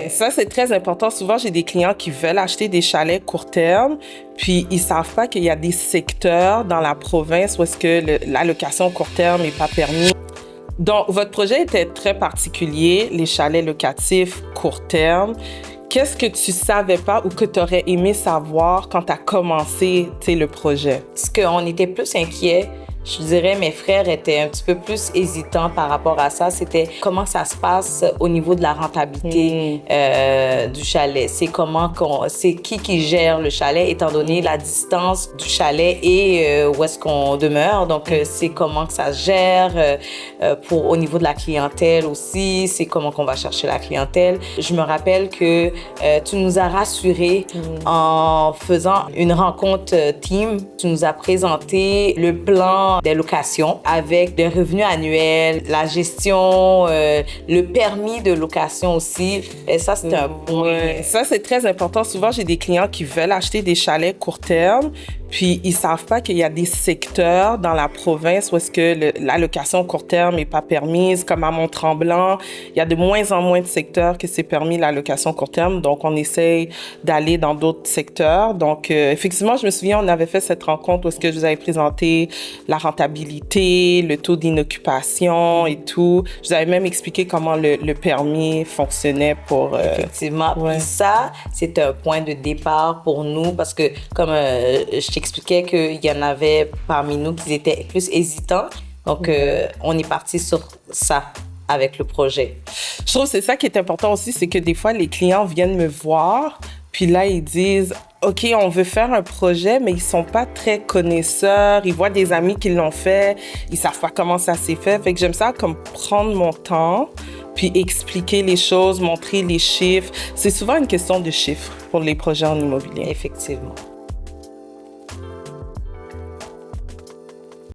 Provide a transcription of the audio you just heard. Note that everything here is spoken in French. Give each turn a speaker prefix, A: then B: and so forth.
A: Ça, c'est très important. Souvent, j'ai des clients qui veulent acheter des chalets court terme, puis ils savent pas qu'il y a des secteurs dans la province où est-ce que la location court terme n'est pas permise. Donc, votre projet était très particulier, les chalets locatifs court terme. Qu'est-ce que tu savais pas ou que tu aurais aimé savoir quand tu as commencé le projet?
B: Ce qu'on était plus inquiet, je dirais, mes frères étaient un petit peu plus hésitants par rapport à ça. C'était comment ça se passe au niveau de la rentabilité du chalet. C'est qui gère le chalet, étant donné la distance du chalet et où est-ce qu'on demeure. Donc, c'est comment que ça se gère au niveau de la clientèle aussi. C'est comment qu'on va chercher la clientèle. Je me rappelle que tu nous as rassurés en faisant une rencontre team. Tu nous as présenté le plan des locations avec des revenus annuels, la gestion, le permis de location aussi. Et ça, c'est un point.
A: Ouais. Ça, c'est très important. Souvent, j'ai des clients qui veulent acheter des chalets court terme, puis ils savent pas qu'il y a des secteurs dans la province où est-ce que la location court terme n'est pas permise, comme à Mont-Tremblant. Il y a de moins en moins de secteurs que c'est permis la location court terme, donc on essaye d'aller dans d'autres secteurs. Donc, effectivement, je me souviens, on avait fait cette rencontre où est-ce que je vous avais présenté la rentabilité, le taux d'inoccupation et tout. Je vous avais même expliqué comment le permis fonctionnait pour...
B: Effectivement. Puis ça, c'est un point de départ pour nous parce que, comme je t'expliquais qu'il y en avait parmi nous qui étaient plus hésitants. Donc, on est parti sur ça avec le projet.
A: Je trouve que c'est ça qui est important aussi, c'est que des fois, les clients viennent me voir, puis là, ils disent... OK, on veut faire un projet, mais ils sont pas très connaisseurs. Ils voient des amis qui l'ont fait. Ils savent pas comment ça s'est fait. Fait que j'aime ça comme prendre mon temps, puis expliquer les choses, montrer les chiffres. C'est souvent une question de chiffres pour les projets en immobilier.
B: Effectivement.